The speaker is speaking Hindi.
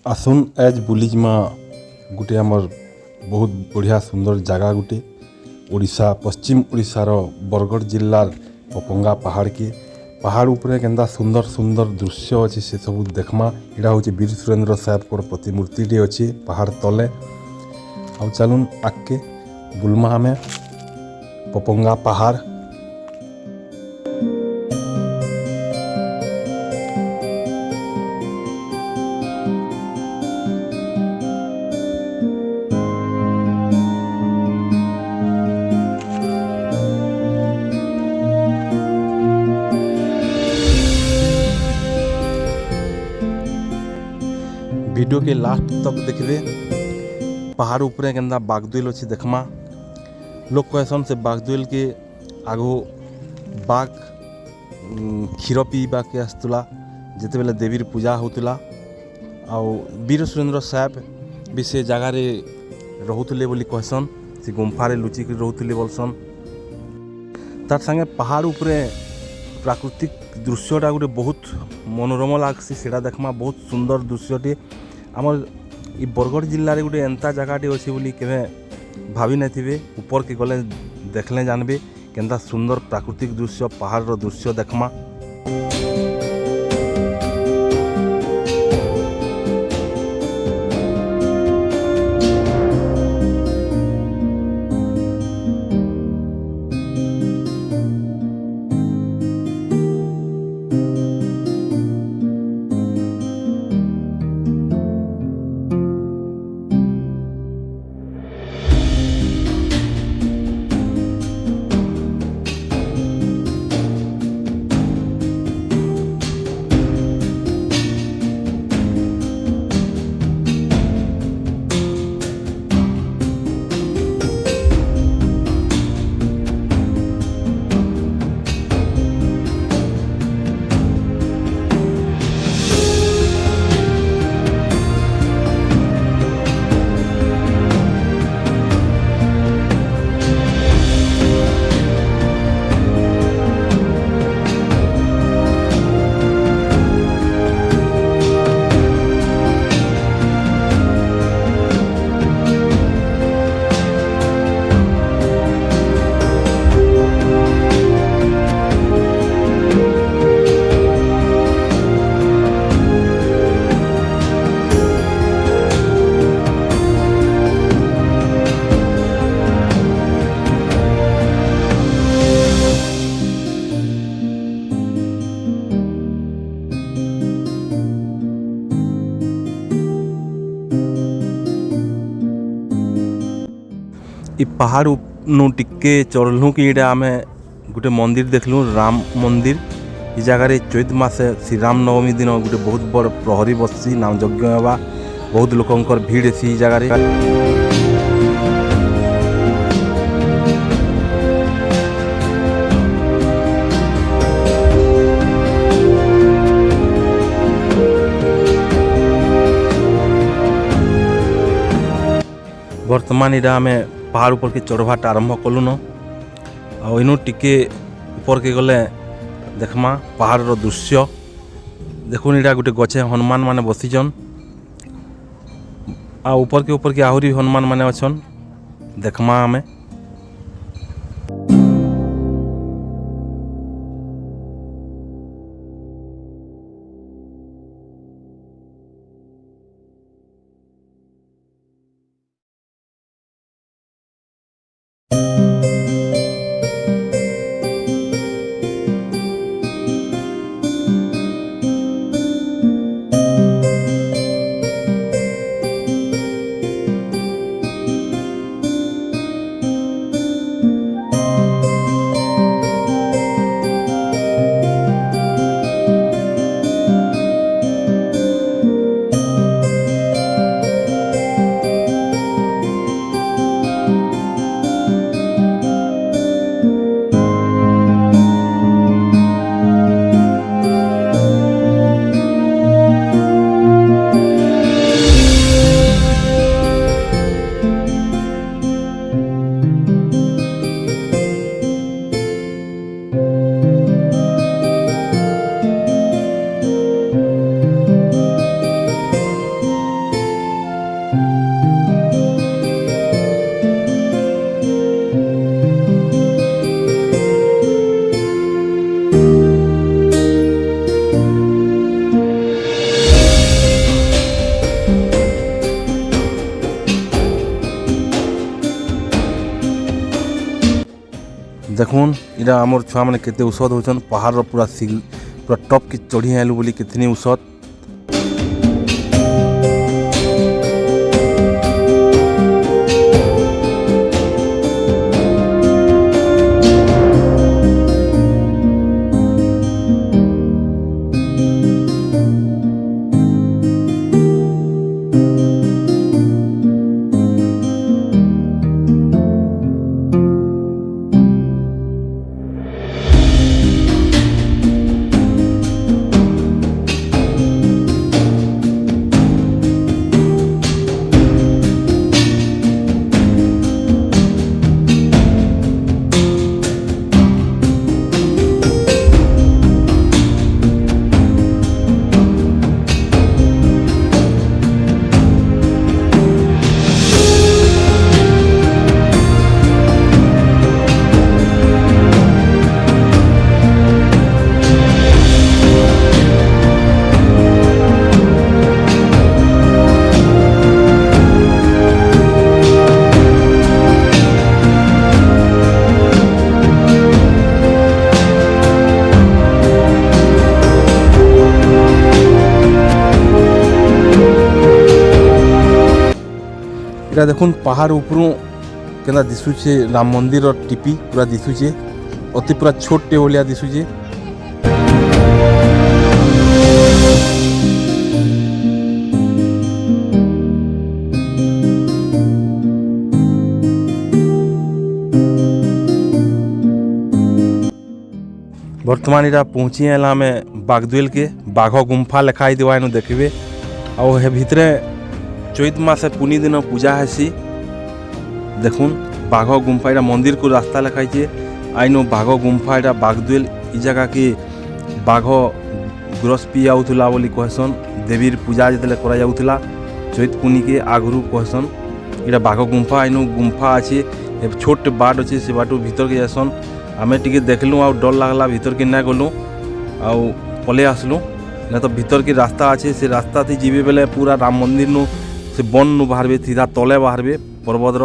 आसुन एज बुलीजिमा गुटे आमर बहुत बढ़िया सुंदर जगह गुटे ओडिशा पश्चिम ओडिशार बरगढ़ जिल्लार पपंगा पहाड़ के पहाड़ उपरे केंदा सुंदर सुंदर दृश्य अच्छे से सब देखमा। इटा हूँ वीर सुरेंद्र साहेब को प्रतिमूर्ति अच्छे पहाड़ तले। अब चलून आगे बुलमा में पपंगा पहाड़। वीडियो के लास्ट तक देखबे। पहाड़ उपरे केंदा बागदुल अच्छी देखमा। लोग कहसन से बागदुल के आगो बाघ क्षीर पीवा के आसुला जिते बेले देवीर पूजा होतुला। आउ वीर सुरेंद्र साहेब भी से जगार रोले बोली कहसन, से गुंफारे लुचिक रोले बोलसन। तार संगे पहाड़ उपरे प्राकृतिक दृश्यटा गोटे बहुत मनोरम लगसी, से देखमा बहुत सुंदर दृश्यटे। आमर इ बरगढ़ जिले में गोटे एंता जगहटे अच्छे बोली केवे भावी नहीं। ऊपर के गले देखले जानबे केंता सुंदर प्राकृतिक दृश्य पहाड़ दृश्य देखमा। इ पहाड़ नु टिके चढ़लु कि इटा आमे गोटे मंदिर देखलु, राम मंदिर। इ जगह चैत मासे श्री राम नवमी दिन गोटे बहुत बड़ प्रहरी बसी नाम यज्ञ होगा। बहुत लोकंकर भीड़ सी जगह। वर्तमान इटा आमे पहाड़ ऊपर के चढ़वाटा आरंभ कलु न। आनु टिके ऊपर के गले देखमा पहाड़ दृश्य देखुन। इटा गोटे गचे हनुमान माने बसीचन। आ ऊपर के आहरी हनुमान माने अछन देखमा आमे। देखुन इरा आमर छुआ मैंने केते औषध होचन पहाड़ पूरा टॉप के चढ़ी आलू बोली कितनी औषध। इरा देखुन पहाड़ उपरू केना दिशुचे राम मंदिर और टीपी पूरा दिशुचे अति पूरा छोटे होलिया दिशुचे। वर्तमान इरा पहुँची है में बागदुल के बाघ गुम्फा लिखाई देवा देखिए और हे भितरे चैत मासे पुनी दिन पूजा हेसी। देखुन बाघ गुम्फा इरा मंदिर को रास्ता लिखाई आईनो बाघ गुम्फा इरा बागदुल इ जगह के बाघ ग्रस पी आउला बोली कहसन देवीर पूजा जिते करा जाउथला चैत पुनी के आगुरु कहसन। इरा बाघ गुम्फा आईनो गुम्फा अच्छे छोटे बाट अच्छे से बाटू भीतर के जासन आमे टिके देखलु आ डर लागला भीतर के ना गलु आ पले आसलु ना तो भीतर के रास्ता अच्छे से रास्ता थी जीवे बेले पूरा राम मंदिर नु से बन नु बाहरबे सीधा तले बाहरबे पर्वतर।